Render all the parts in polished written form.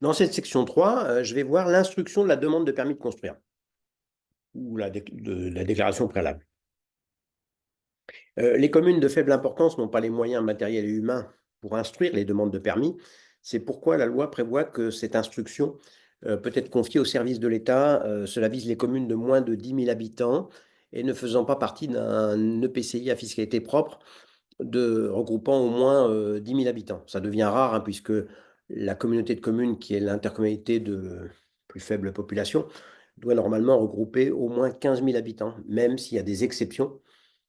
Dans cette section 3, je vais voir l'instruction de la demande de permis de construire ou la déclaration préalable. Les communes de faible importance n'ont pas les moyens matériels et humains pour instruire les demandes de permis. C'est pourquoi la loi prévoit que cette instruction peut être confiée au service de l'État. Cela vise les communes de moins de 10 000 habitants et ne faisant pas partie d'un EPCI à fiscalité propre regroupant au moins 10 000 habitants. Ça devient rare hein, puisque la communauté de communes, qui est l'intercommunalité de plus faible population, doit normalement regrouper au moins 15 000 habitants, même s'il y a des exceptions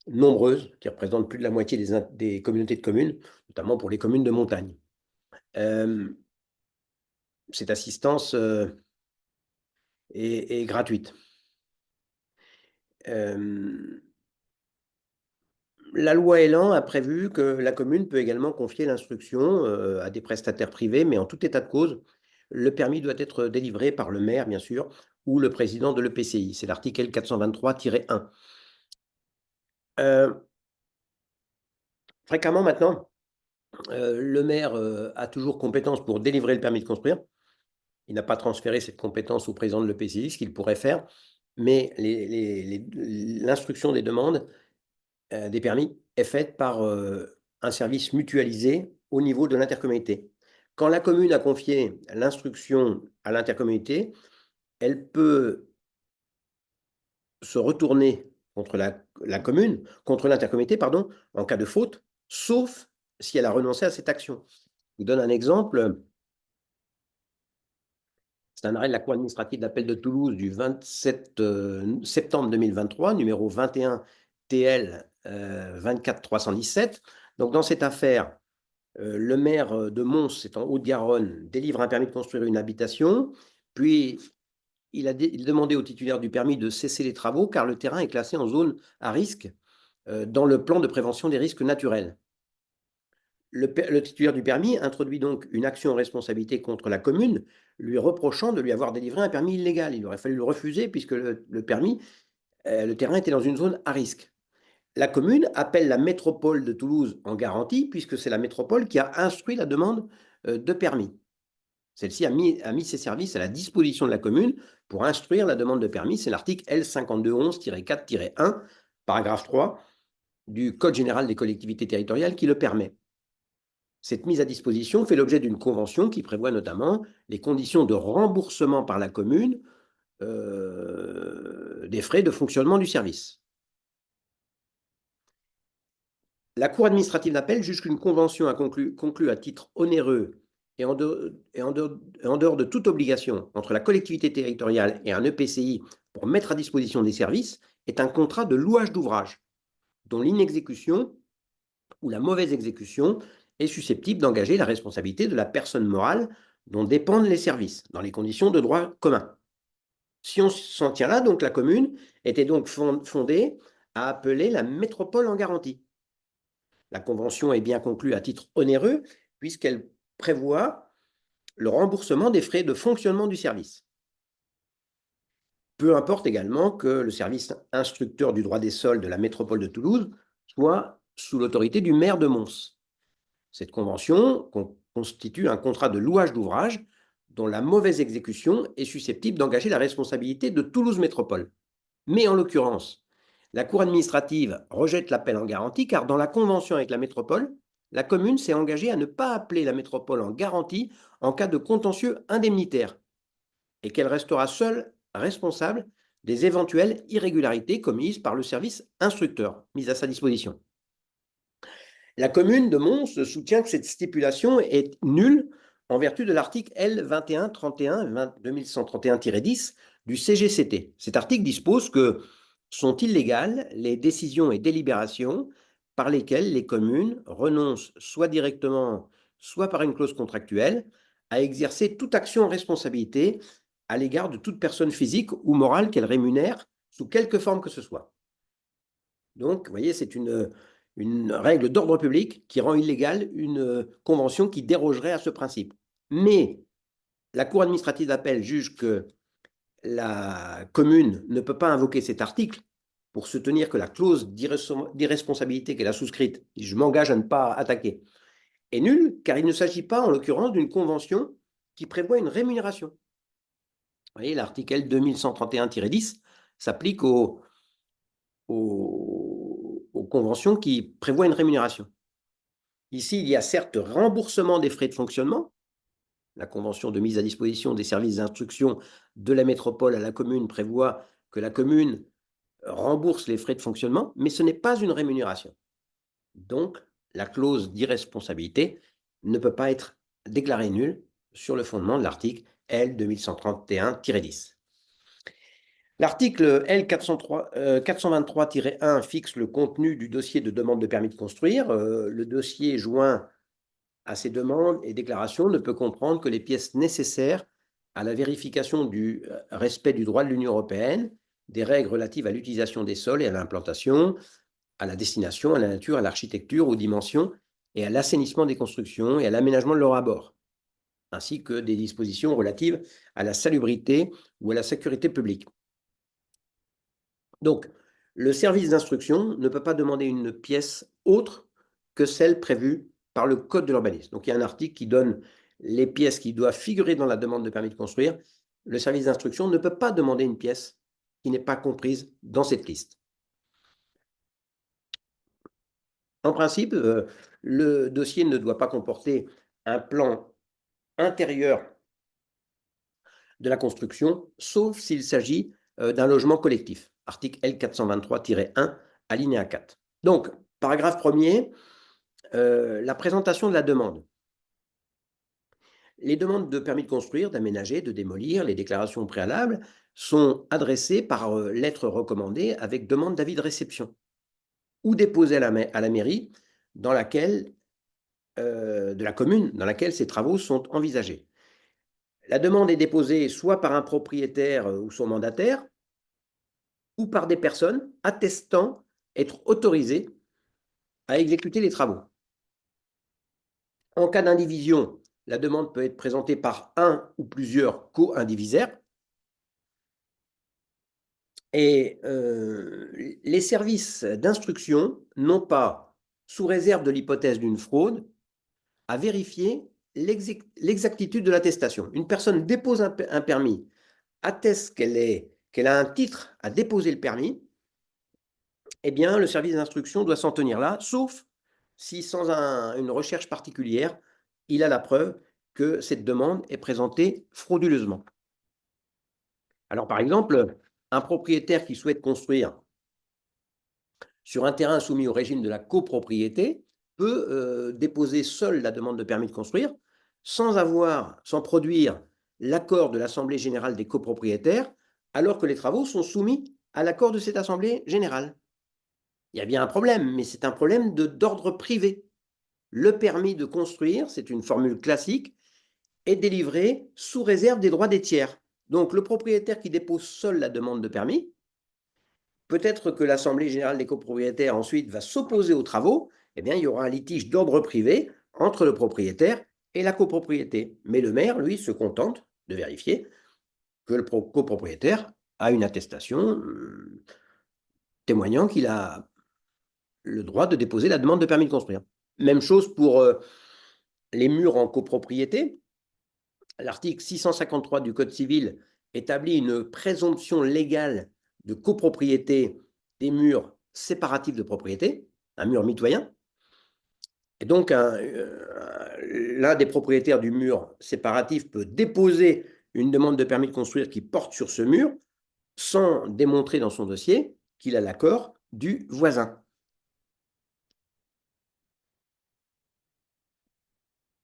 nombreuses qui représentent plus de la moitié des communautés de communes, notamment pour les communes de montagne. Euh, cette assistance est gratuite. Euh, La loi Elan a prévu que la commune peut également confier l'instruction à des prestataires privés, mais en tout état de cause, le permis doit être délivré par le maire, bien sûr, ou le président de l'EPCI. C'est l'article 423-1. Fréquemment maintenant, le maire a toujours compétence pour délivrer le permis de construire. Il n'a pas transféré cette compétence au président de l'EPCI, ce qu'il pourrait faire, mais l'instruction des demandes des permis est faite par un service mutualisé au niveau de l'intercommunalité. Quand la commune a confié l'instruction à l'intercommunalité, elle peut se retourner contre la commune, contre l'intercommunauté, pardon, en cas de faute, sauf si elle a renoncé à cette action. Je vous donne un exemple. C'est un arrêt de la Cour administrative d'appel de Toulouse du 27 septembre 2023, numéro 21 TL 24317. Donc, dans cette affaire, le maire de Mons, c'est en Haute-Garonne, délivre un permis de construire une habitation, puis il demandait au titulaire du permis de cesser les travaux car le terrain est classé en zone à risque dans le plan de prévention des risques naturels. Le titulaire du permis introduit donc une action en responsabilité contre la commune, lui reprochant de lui avoir délivré un permis illégal. Il aurait fallu le refuser puisque le permis, le terrain était dans une zone à risque. La commune appelle la métropole de Toulouse en garantie, puisque c'est la métropole qui a instruit la demande de permis. Celle-ci a mis ses services à la disposition de la commune pour instruire la demande de permis. C'est l'article L5211-4-1, paragraphe 3 du Code général des collectivités territoriales qui le permet. Cette mise à disposition fait l'objet d'une convention qui prévoit notamment les conditions de remboursement par la commune des frais de fonctionnement du service. La Cour administrative d'appel juge qu'une convention a conclue à titre onéreux et en dehors de toute obligation entre la collectivité territoriale et un EPCI pour mettre à disposition des services est un contrat de louage d'ouvrage dont l'inexécution ou la mauvaise exécution est susceptible d'engager la responsabilité de la personne morale dont dépendent les services, dans les conditions de droit commun. Si on s'en tient là, donc la commune était donc fondée à appeler la métropole en garantie. La convention est bien conclue à titre onéreux puisqu'elle prévoit le remboursement des frais de fonctionnement du service. Peu importe également que le service instructeur du droit des sols de la métropole de Toulouse soit sous l'autorité du maire de Mons. Cette convention constitue un contrat de louage d'ouvrage dont la mauvaise exécution est susceptible d'engager la responsabilité de Toulouse Métropole. Mais en l'occurrence, la Cour administrative rejette l'appel en garantie car dans la convention avec la métropole, la commune s'est engagée à ne pas appeler la métropole en garantie en cas de contentieux indemnitaire et qu'elle restera seule responsable des éventuelles irrégularités commises par le service instructeur mis à sa disposition. La commune de Mons soutient que cette stipulation est nulle en vertu de l'article L 2131-2131-10 du CGCT. Cet article dispose que sont illégales les décisions et délibérations par lesquelles les communes renoncent soit directement, soit par une clause contractuelle, à exercer toute action en responsabilité à l'égard de toute personne physique ou morale qu'elle rémunère sous quelque forme que ce soit. Donc, vous voyez, c'est une règle d'ordre public qui rend illégale une convention qui dérogerait à ce principe. Mais la Cour administrative d'appel juge que la commune ne peut pas invoquer cet article pour soutenir que la clause d'irresponsabilité qu'elle a souscrite, je m'engage à ne pas attaquer, est nulle, car il ne s'agit pas, en l'occurrence, d'une convention qui prévoit une rémunération. Vous voyez, l'article L 2131-10 s'applique aux conventions qui prévoient une rémunération. Ici, il y a certes remboursement des frais de fonctionnement. La convention de mise à disposition des services d'instruction de la métropole à la commune prévoit que la commune rembourse les frais de fonctionnement, mais ce n'est pas une rémunération. Donc, la clause d'irresponsabilité ne peut pas être déclarée nulle sur le fondement de l'article L 2131-10. L'article L 423-1 fixe le contenu du dossier de demande de permis de construire. Le dossier joint à ces demandes et déclarations ne peut comprendre que les pièces nécessaires à la vérification du respect du droit de l'Union européenne, des règles relatives à l'utilisation des sols et à l'implantation, à la destination, à la nature, à l'architecture, aux dimensions et à l'assainissement des constructions et à l'aménagement de leur abord, ainsi que des dispositions relatives à la salubrité ou à la sécurité publique. Donc, le service d'instruction ne peut pas demander une pièce autre que celle prévue par le Code de l'urbanisme. Donc, il y a un article qui donne les pièces qui doivent figurer dans la demande de permis de construire. Le service d'instruction ne peut pas demander une pièce qui n'est pas comprise dans cette liste. En principe, le dossier ne doit pas comporter un plan intérieur de la construction, sauf s'il s'agit d'un logement collectif. Article L 423-1, alinéa 4. Donc, paragraphe premier, la présentation de la demande. Les demandes de permis de construire, d'aménager, de démolir, les déclarations préalables sont adressées par lettre recommandée avec demande d'avis de réception ou déposées à la mairie dans laquelle, de la commune dans laquelle ces travaux sont envisagés. La demande est déposée soit par un propriétaire ou son mandataire, ou par des personnes attestant être autorisées à exécuter les travaux. En cas d'indivision, la demande peut être présentée par un ou plusieurs co-indivisaires. Et les services d'instruction n'ont pas, sous réserve de l'hypothèse d'une fraude, à vérifier l'exactitude de l'attestation. Une personne dépose un permis, atteste qu'elle a un titre à déposer le permis, eh bien, le service d'instruction doit s'en tenir là, sauf si, sans une recherche particulière, il a la preuve que cette demande est présentée frauduleusement. Alors, par exemple, un propriétaire qui souhaite construire sur un terrain soumis au régime de la copropriété peut déposer seul la demande de permis de construire sans produire l'accord de l'Assemblée générale des copropriétaires, alors que les travaux sont soumis à l'accord de cette Assemblée générale. Il y a bien un problème, mais c'est un problème d'ordre privé. Le permis de construire, c'est une formule classique, est délivré sous réserve des droits des tiers. Donc, le propriétaire qui dépose seul la demande de permis, peut-être que l'Assemblée générale des copropriétaires ensuite va s'opposer aux travaux, eh bien, il y aura un litige d'ordre privé entre le propriétaire et la copropriété. Mais le maire, lui, se contente de vérifier que le copropriétaire a une attestation témoignant qu'il a le droit de déposer la demande de permis de construire. Même chose pour les murs en copropriété. L'article 653 du Code civil établit une présomption légale de copropriété des murs séparatifs de propriété, un mur mitoyen. Et donc, l'un des propriétaires du mur séparatif peut déposer une demande de permis de construire qui porte sur ce mur sans démontrer dans son dossier qu'il a l'accord du voisin.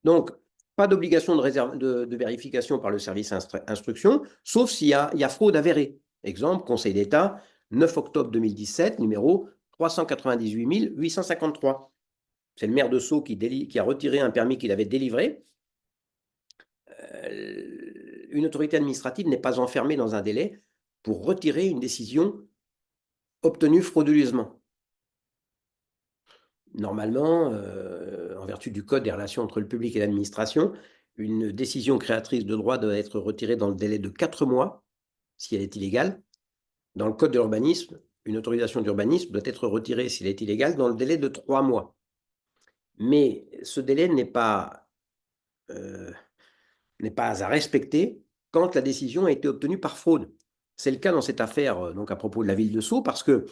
Donc, pas d'obligation de vérification par le service instruction, sauf s'il y a fraude avérée. Exemple, Conseil d'État, 9 octobre 2017, numéro 398 853. C'est le maire de Sceaux qui a retiré un permis qu'il avait délivré. Une autorité administrative n'est pas enfermée dans un délai pour retirer une décision obtenue frauduleusement. Normalement, en vertu du Code des relations entre le public et l'administration, une décision créatrice de droit doit être retirée dans le délai de 4 mois, si elle est illégale. Dans le Code de l'urbanisme, une autorisation d'urbanisme doit être retirée, si elle est illégale, dans le délai de 3 mois. Mais ce délai n'est pas n'est pas à respecter quand la décision a été obtenue par fraude. C'est le cas dans cette affaire donc à propos de la ville de Sceaux, parce que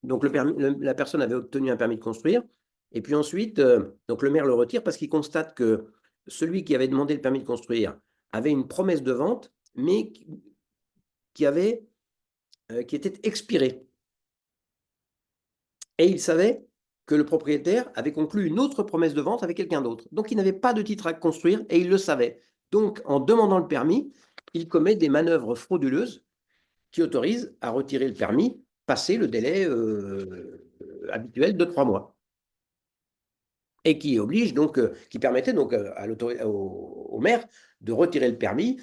donc la personne avait obtenu un permis de construire, et puis ensuite, donc le maire le retire parce qu'il constate que celui qui avait demandé le permis de construire avait une promesse de vente, mais qui était expirée. Et il savait que le propriétaire avait conclu une autre promesse de vente avec quelqu'un d'autre. Donc, il n'avait pas de titre à construire et il le savait. Donc, en demandant le permis, il commet des manœuvres frauduleuses qui autorisent à retirer le permis passé le délai habituel de 3 mois. Et qui oblige donc, qui permettait donc au maire de retirer le permis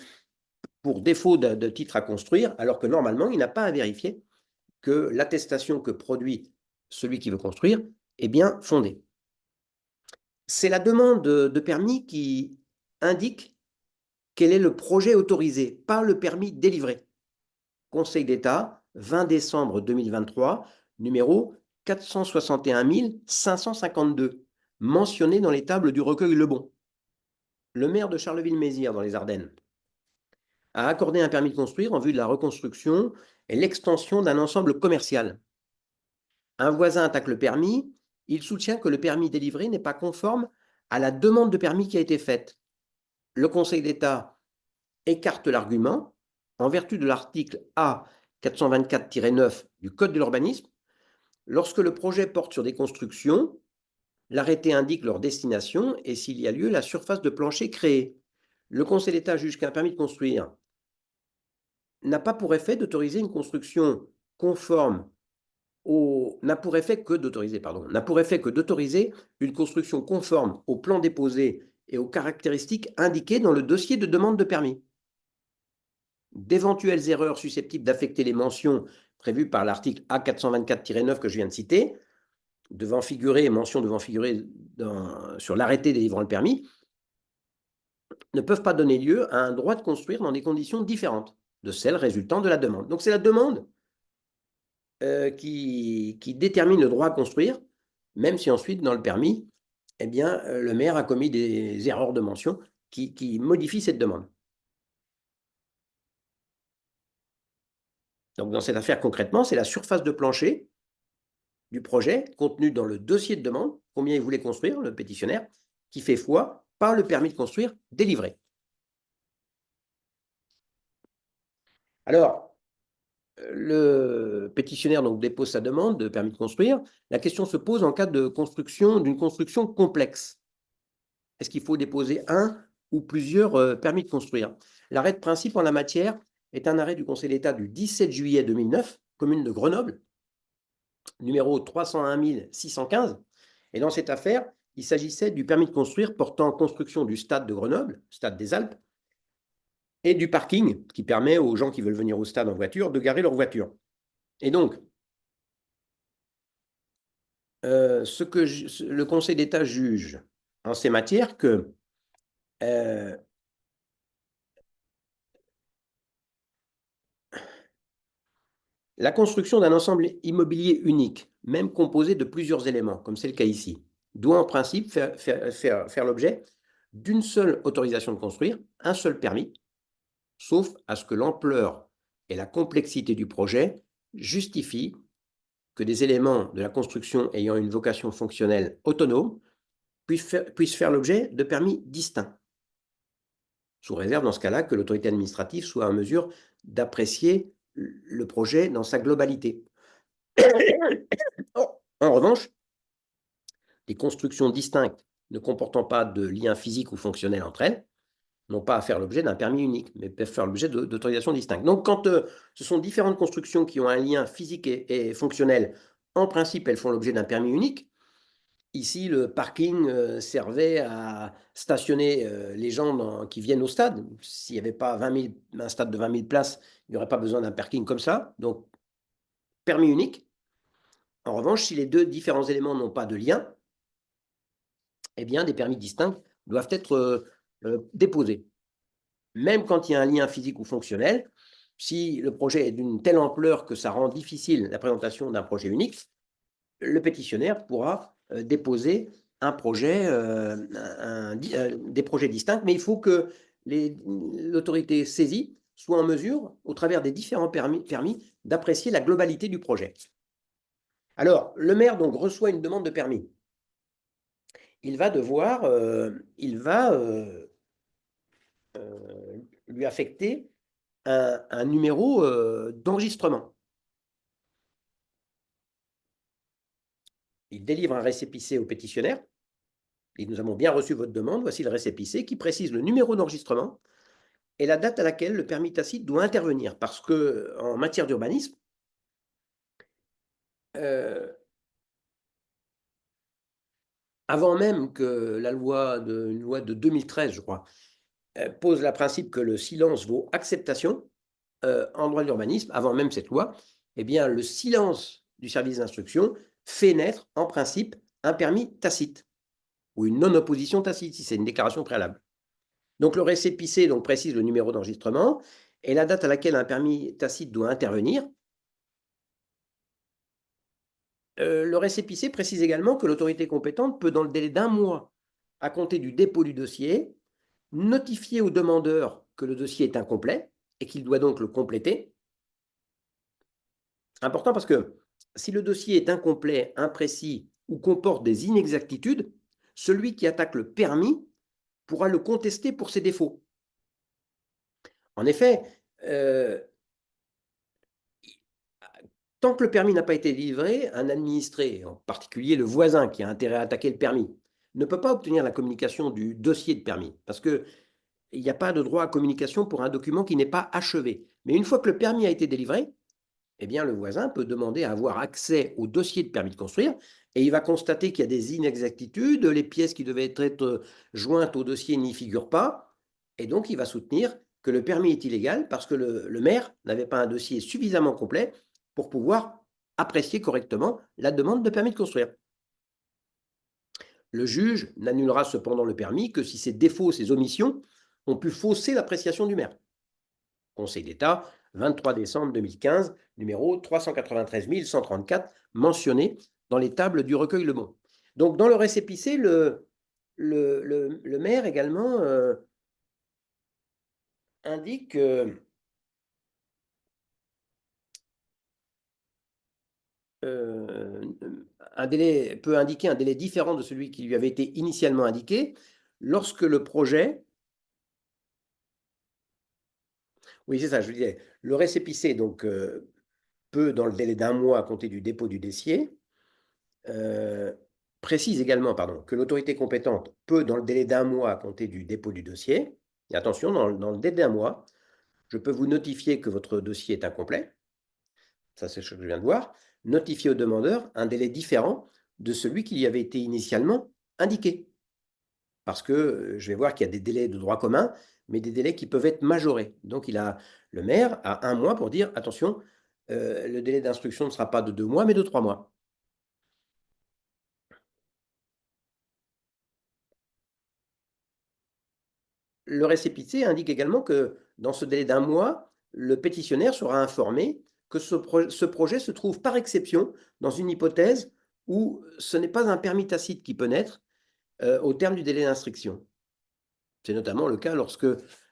pour défaut de titre à construire, alors que normalement, il n'a pas à vérifier que l'attestation que produit celui qui veut construire est bien fondée. C'est la demande de permis qui indique quel est le projet autorisé, pas le permis délivré. Conseil d'État, 20 décembre 2023, numéro 461 552, mentionné dans les tables du recueil Lebon. Le maire de Charleville-Mézières, dans les Ardennes, a accordé un permis de construire en vue de la reconstruction et l'extension d'un ensemble commercial. Un voisin attaque le permis, il soutient que le permis délivré n'est pas conforme à la demande de permis qui a été faite. Le Conseil d'État écarte l'argument en vertu de l'article A 424-9 du Code de l'urbanisme. Lorsque le projet porte sur des constructions, l'arrêté indique leur destination et, s'il y a lieu, la surface de plancher créée. Le Conseil d'État juge qu'un permis de construire n'a pas pour effet d'autoriser une construction conforme n'a pour effet que d'autoriser une construction conforme au plan déposé et aux caractéristiques indiquées dans le dossier de demande de permis. D'éventuelles erreurs susceptibles d'affecter les mentions prévues par l'article A424-9 que je viens de citer, mentions devant figurer sur l'arrêté délivrant le permis, ne peuvent pas donner lieu à un droit de construire dans des conditions différentes de celles résultant de la demande. Donc c'est la demande qui détermine le droit à construire, même si ensuite, dans le permis, eh bien, le maire a commis des erreurs de mention qui modifient cette demande. Donc, dans cette affaire, concrètement, c'est la surface de plancher du projet contenu dans le dossier de demande, combien il voulait construire, le pétitionnaire, qui fait foi par le permis de construire délivré. Alors, le pétitionnaire donc dépose sa demande de permis de construire. La question se pose en cas d'une construction complexe. Est-ce qu'il faut déposer un ou plusieurs permis de construire? L'arrêt de principe en la matière est un arrêt du Conseil d'État du 17 juillet 2009, commune de Grenoble, numéro 301 615. Et dans cette affaire, il s'agissait du permis de construire portant construction du stade de Grenoble, stade des Alpes, et du parking qui permet aux gens qui veulent venir au stade en voiture de garer leur voiture. Et donc, le Conseil d'État juge en ces matières que la construction d'un ensemble immobilier unique, même composé de plusieurs éléments, comme c'est le cas ici, doit en principe faire l'objet d'une seule autorisation de construire, un seul permis, sauf à ce que l'ampleur et la complexité du projet justifient que des éléments de la construction ayant une vocation fonctionnelle autonome puissent faire l'objet de permis distincts, sous réserve dans ce cas-là que l'autorité administrative soit en mesure d'apprécier le projet dans sa globalité. En revanche, les constructions distinctes ne comportant pas de lien physique ou fonctionnel entre elles n'ont pas à faire l'objet d'un permis unique, mais peuvent faire l'objet d'autorisations distinctes. Donc, quand ce sont différentes constructions qui ont un lien physique et fonctionnel, en principe, elles font l'objet d'un permis unique. Ici, le parking servait à stationner les gens qui viennent au stade. S'il n'y avait pas un stade de 20 000 places, il n'y aurait pas besoin d'un parking comme ça. Donc, permis unique. En revanche, si les deux différents éléments n'ont pas de lien, eh bien, des permis distincts doivent être déposés. Même quand il y a un lien physique ou fonctionnel, si le projet est d'une telle ampleur que ça rend difficile la présentation d'un projet unique, le pétitionnaire pourra déposer un projet, des projets distincts, mais il faut que l'autorité saisie soit en mesure, au travers des différents permis, d'apprécier la globalité du projet. Alors, le maire donc reçoit une demande de permis. Il va devoir, lui affecter un numéro d'enregistrement. Il délivre un récépissé au pétitionnaire. Et nous avons bien reçu votre demande. Voici le récépissé qui précise le numéro d'enregistrement et la date à laquelle le permis tacite doit intervenir. Parce que en matière d'urbanisme, avant même que une loi de 2013, je crois, pose le principe que le silence vaut acceptation, en droit de l'urbanisme, avant même cette loi, eh bien, le silence du service d'instruction fait naître, en principe, un permis tacite ou une non-opposition tacite, si c'est une déclaration préalable. Donc, le récépissé donc, précise le numéro d'enregistrement et la date à laquelle un permis tacite doit intervenir. Le récépissé précise également que l'autorité compétente peut, dans le délai d'1 mois à compter du dépôt du dossier, notifier au demandeur que le dossier est incomplet et qu'il doit donc le compléter. Important parce que si le dossier est incomplet, imprécis ou comporte des inexactitudes, celui qui attaque le permis pourra le contester pour ses défauts. En effet, tant que le permis n'a pas été livré, un administré, en particulier le voisin qui a intérêt à attaquer le permis, ne peut pas obtenir la communication du dossier de permis parce qu'il n'y a pas de droit à communication pour un document qui n'est pas achevé. Mais une fois que le permis a été délivré, eh bien, le voisin peut demander à avoir accès au dossier de permis de construire et il va constater qu'il y a des inexactitudes, les pièces qui devaient être jointes au dossier n'y figurent pas, et donc il va soutenir que le permis est illégal parce que le maire n'avait pas un dossier suffisamment complet pour pouvoir apprécier correctement la demande de permis de construire. Le juge n'annulera cependant le permis que si ces défauts, ces omissions ont pu fausser l'appréciation du maire. Conseil d'État, 23 décembre 2015, numéro 393 134, mentionné dans les tables du recueil Le Bon. Donc, dans le récépissé, le maire également indique peut indiquer un délai différent de celui qui lui avait été initialement indiqué lorsque le projet. Oui, c'est ça, je disais. Le récépissé donc, peut, dans le délai d'1 mois à compter du dépôt du dossier, précise également que l'autorité compétente peut, dans le délai d'1 mois à compter du dépôt du dossier, et attention, dans le délai d'1 mois, je peux vous notifier que votre dossier est incomplet, ça c'est ce que je viens de voir, notifier au demandeur un délai différent de celui qui lui avait été initialement indiqué. Parce que je vais voir qu'il y a des délais de droit commun, mais des délais qui peuvent être majorés. Donc le maire a 1 mois pour dire, attention, le délai d'instruction ne sera pas de 2 mois, mais de 3 mois. Le récépissé indique également que dans ce délai d'1 mois, le pétitionnaire sera informé que ce projet se trouve par exception dans une hypothèse où ce n'est pas un permis tacite qui peut naître au terme du délai d'instruction. C'est notamment le cas lorsque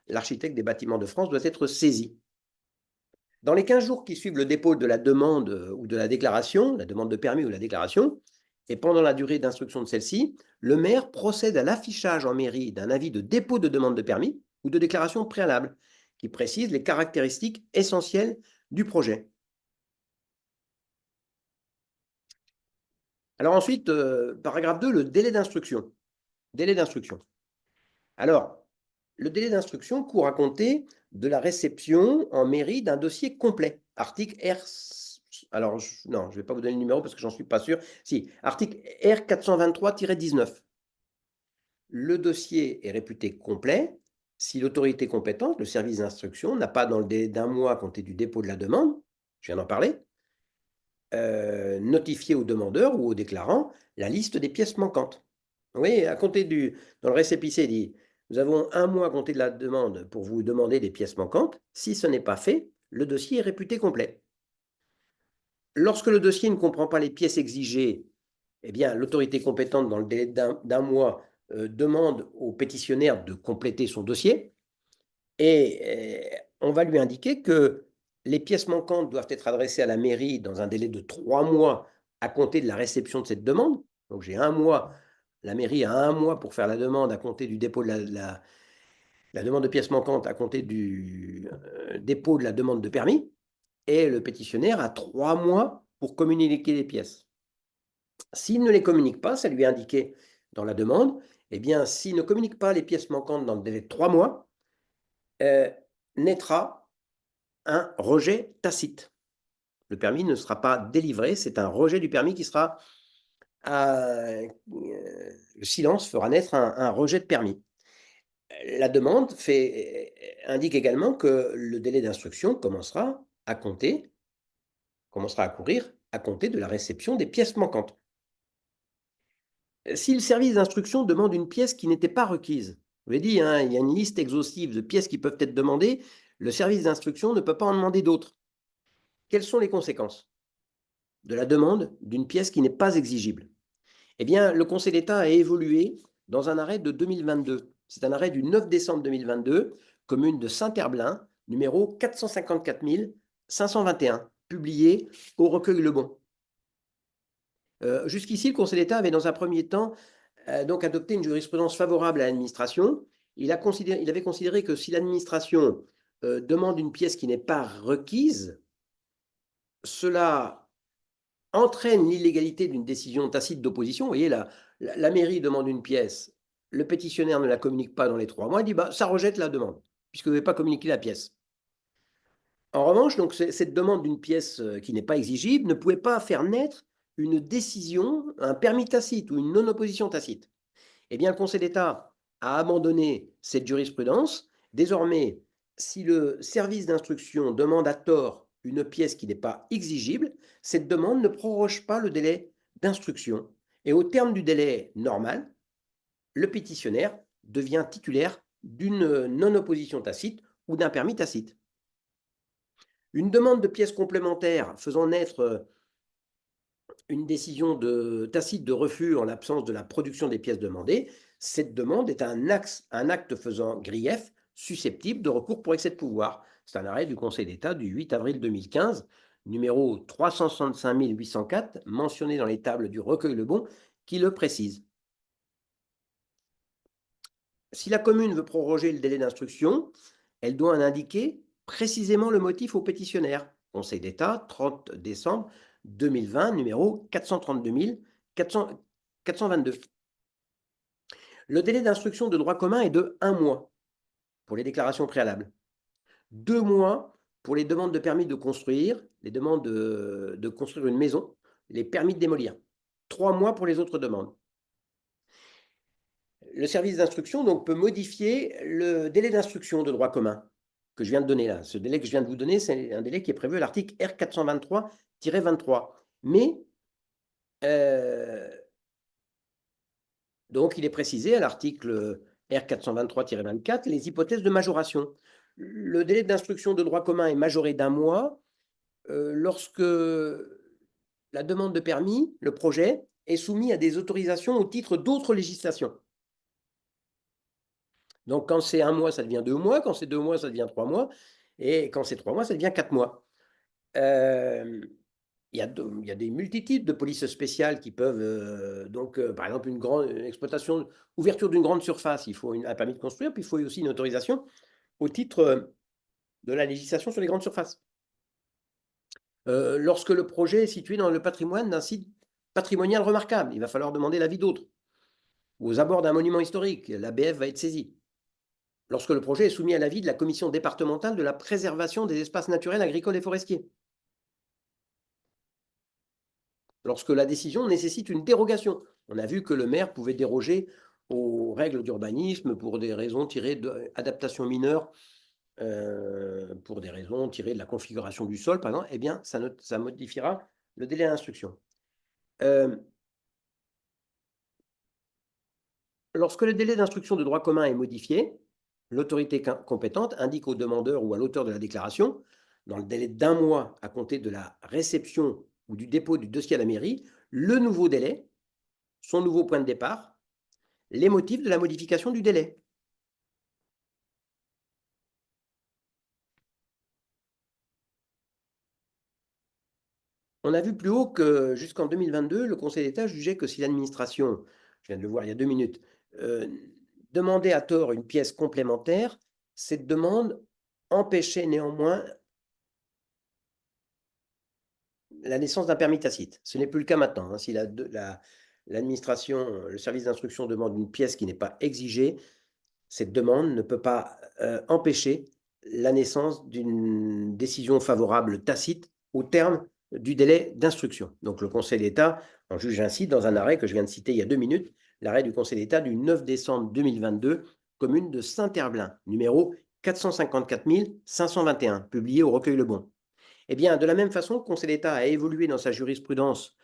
l'architecte des Bâtiments de France doit être saisi. Dans les 15 jours qui suivent le dépôt de la demande ou de la déclaration, la demande de permis ou la déclaration, et pendant la durée d'instruction de celle-ci, le maire procède à l'affichage en mairie d'un avis de dépôt de demande de permis ou de déclaration préalable qui précise les caractéristiques essentielles du projet. Alors ensuite, paragraphe 2, le délai d'instruction. Délai d'instruction. Alors, le délai d'instruction court à compter de la réception en mairie d'un dossier complet. Article R. Alors, non, je ne vais pas vous donner le numéro parce que j'en suis pas sûr. Si, article R 423-19. Le dossier est réputé complet si l'autorité compétente, le service d'instruction, n'a pas, dans le délai d'1 mois à compter du dépôt de la demande, je viens d'en parler, notifié au demandeur ou au déclarant la liste des pièces manquantes. Oui, à compter dans le récépissé, il dit, nous avons 1 mois à compter de la demande pour vous demander des pièces manquantes. Si ce n'est pas fait, le dossier est réputé complet. Lorsque le dossier ne comprend pas les pièces exigées, eh bien, l'autorité compétente, dans le délai d'1 mois, demande au pétitionnaire de compléter son dossier. Et on va lui indiquer que les pièces manquantes doivent être adressées à la mairie dans un délai de 3 mois à compter de la réception de cette demande. Donc j'ai 1 mois, la mairie a 1 mois pour faire la demande à compter du dépôt de la demande de pièces manquantes à compter du dépôt de la demande de permis. Et le pétitionnaire a 3 mois pour communiquer les pièces. S'il ne les communique pas, ça lui est indiqué dans la demande, eh bien, s'il ne communique pas les pièces manquantes dans le délai de 3 mois, naîtra un rejet tacite. Le permis ne sera pas délivré, c'est un rejet du permis qui sera le silence fera naître un rejet de permis. La demande indique également que le délai d'instruction commencera à courir à compter de la réception des pièces manquantes. Si le service d'instruction demande une pièce qui n'était pas requise, je vous l'ai dit, hein, il y a une liste exhaustive de pièces qui peuvent être demandées, le service d'instruction ne peut pas en demander d'autres. Quelles sont les conséquences de la demande d'une pièce qui n'est pas exigible? Eh bien, le Conseil d'État a évolué dans un arrêt de 2022. C'est un arrêt du 9 décembre 2022, commune de Saint-Herblain, numéro 454 521, publié au Recueil-le-Bon. Jusqu'ici, le Conseil d'État avait, dans un premier temps, donc adopté une jurisprudence favorable à l'administration. Il avait considéré que si l'administration demande une pièce qui n'est pas requise, cela entraîne l'illégalité d'une décision tacite d'opposition. Vous voyez, la mairie demande une pièce, le pétitionnaire ne la communique pas dans les 3 mois, il dit bah, ça rejette la demande, puisque vous n'avez pas communiqué la pièce. En revanche, donc, cette demande d'une pièce qui n'est pas exigible ne pouvait pas faire naître une décision, un permis tacite ou une non-opposition tacite. Eh bien, le Conseil d'État a abandonné cette jurisprudence. Désormais, si le service d'instruction demande à tort une pièce qui n'est pas exigible, cette demande ne proroge pas le délai d'instruction. Et au terme du délai normal, le pétitionnaire devient titulaire d'une non-opposition tacite ou d'un permis tacite. Une demande de pièces complémentaires faisant naître une décision tacite de refus en l'absence de la production des pièces demandées, cette demande est un acte faisant grief susceptible de recours pour excès de pouvoir. C'est un arrêt du Conseil d'État du 8 avril 2015, numéro 365 804, mentionné dans les tables du Recueil-le-Bon, qui le précise. Si la commune veut proroger le délai d'instruction, elle doit en indiquer précisément le motif au pétitionnaire. Conseil d'État, 30 décembre 2020, numéro 432 422. Le délai d'instruction de droit commun est de 1 mois pour les déclarations préalables, 2 mois pour les demandes de permis de construire, les demandes de construire une maison, les permis de démolir, 3 mois pour les autres demandes. Le service d'instruction donc peut modifier le délai d'instruction de droit commun que je viens de donner là. Ce délai que je viens de vous donner, c'est un délai qui est prévu à l'article R423-23. Mais donc il est précisé à l'article R423-24 les hypothèses de majoration. Le délai d'instruction de droit commun est majoré d'1 mois lorsque la demande de permis, le projet, est soumis à des autorisations au titre d'autres législations. Donc, quand c'est 1 mois, ça devient 2 mois. Quand c'est 2 mois, ça devient 3 mois. Et quand c'est 3 mois, ça devient 4 mois. Il y a des multitudes de polices spéciales qui peuvent, par exemple, une exploitation, ouverture d'une grande surface, il faut un permis de construire, puis il faut aussi une autorisation au titre de la législation sur les grandes surfaces. Lorsque le projet est situé dans le patrimoine d'un site patrimonial remarquable, il va falloir demander l'avis d'autres. Aux abords d'un monument historique, l'ABF va être saisie. Lorsque le projet est soumis à l'avis de la commission départementale de la préservation des espaces naturels, agricoles et forestiers. Lorsque la décision nécessite une dérogation. On a vu que le maire pouvait déroger aux règles d'urbanisme pour des raisons tirées d'adaptation mineure, pour des raisons tirées de la configuration du sol, par exemple, eh bien, ça modifiera le délai d'instruction. Lorsque le délai d'instruction de droit commun est modifié, l'autorité compétente indique au demandeur ou à l'auteur de la déclaration, dans le délai d'1 mois à compter de la réception ou du dépôt du dossier à la mairie, le nouveau délai, son nouveau point de départ, les motifs de la modification du délai. On a vu plus haut que jusqu'en 2022, le Conseil d'État jugeait que si l'administration, je viens de le voir il y a 2 minutes, demandait à tort une pièce complémentaire, cette demande empêchait néanmoins la naissance d'un permis tacite. Ce n'est plus le cas maintenant, hein. Si l'administration, le service d'instruction demande une pièce qui n'est pas exigée, cette demande ne peut pas empêcher la naissance d'une décision favorable tacite au terme du délai d'instruction. Donc le Conseil d'État en juge ainsi dans un arrêt que je viens de citer il y a 2 minutes, l'arrêt du Conseil d'État du 9 décembre 2022, commune de Saint-Herblain, numéro 454 521, publié au Recueil Le Bon. Eh bien, de la même façon, le Conseil d'État a évolué dans sa jurisprudence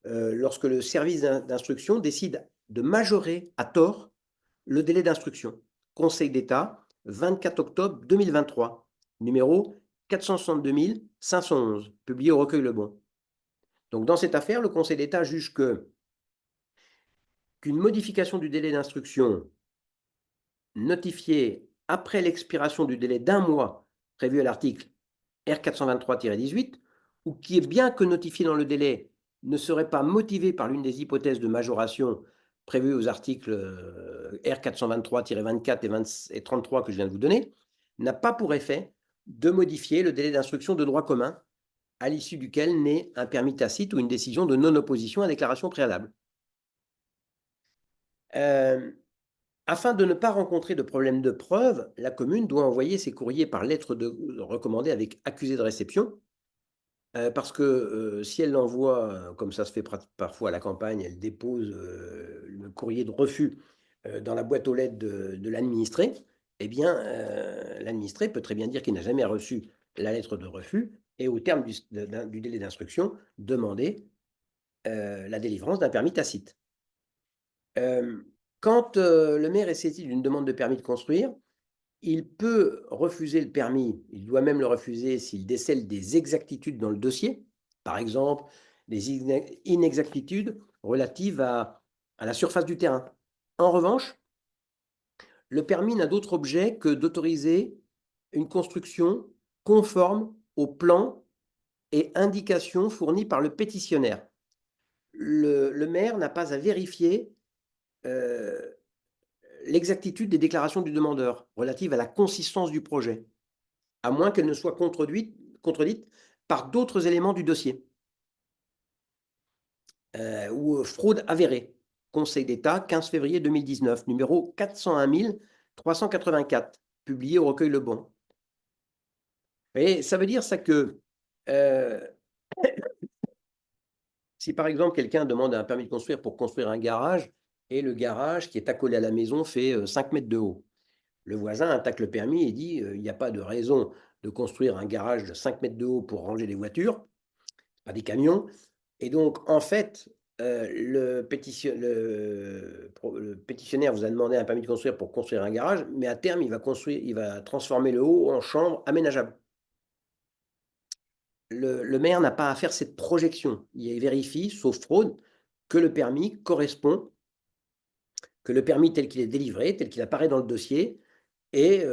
lorsque le service d'instruction décide de majorer à tort le délai d'instruction. Conseil d'État, 24 octobre 2023, numéro 462 511, publié au Recueil Le Bon. Donc, dans cette affaire, le Conseil d'État juge qu'une modification du délai d'instruction notifiée après l'expiration du délai d'1 mois prévu à l'article R423-18, ou qui est bien que notifié dans le délai, ne serait pas motivé par l'une des hypothèses de majoration prévues aux articles R423-24 et 33 que je viens de vous donner, n'a pas pour effet de modifier le délai d'instruction de droit commun à l'issue duquel naît un permis tacite ou une décision de non-opposition à déclaration préalable. Afin de ne pas rencontrer de problème de preuve, la commune doit envoyer ses courriers par lettre recommandée avec accusé de réception, parce que si elle l'envoie, comme ça se fait parfois à la campagne, elle dépose le courrier de refus dans la boîte aux lettres de l'administré, eh bien, l'administré peut très bien dire qu'il n'a jamais reçu la lettre de refus et au terme du délai d'instruction, demander la délivrance d'un permis tacite. Quand le maire est saisi d'une demande de permis de construire, il peut refuser le permis, il doit même le refuser s'il décèle des exactitudes dans le dossier, par exemple des inexactitudes relatives à la surface du terrain. En revanche, le permis n'a d'autre objet que d'autoriser une construction conforme aux plans et indications fournis par le pétitionnaire. Le maire n'a pas à vérifier l'exactitude des déclarations du demandeur relatives à la consistance du projet, à moins qu'elle ne soit contredite par d'autres éléments du dossier ou fraude avérée. Conseil d'État, 15 février 2019, numéro 401 384, publié au Recueil Le Bon. Et ça veut dire ça que si par exemple quelqu'un demande un permis de construire pour construire un garage et le garage qui est accolé à la maison fait 5 mètres de haut, le voisin attaque le permis et dit il n'y a pas de raison de construire un garage de 5 mètres de haut pour ranger les voitures, pas des camions. Et donc, en fait, le pétitionnaire vous a demandé un permis de construire pour construire un garage, mais à terme, il va transformer le haut en chambre aménageable. Le maire n'a pas à faire cette projection. Il vérifie, sauf fraude, que le permis correspond, que le permis tel qu'il est délivré, tel qu'il apparaît dans le dossier, est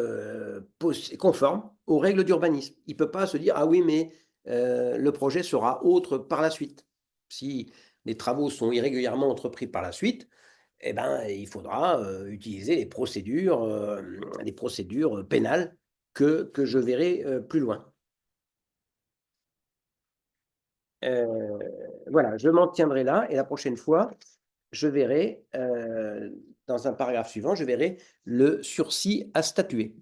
conforme aux règles d'urbanisme. Il ne peut pas se dire ah oui, mais le projet sera autre par la suite. Si les travaux sont irrégulièrement entrepris par la suite, eh ben, il faudra utiliser les procédures pénales que je verrai plus loin. Voilà, je m'en tiendrai là et la prochaine fois, je verrai, dans un paragraphe suivant, je verrai le sursis à statuer.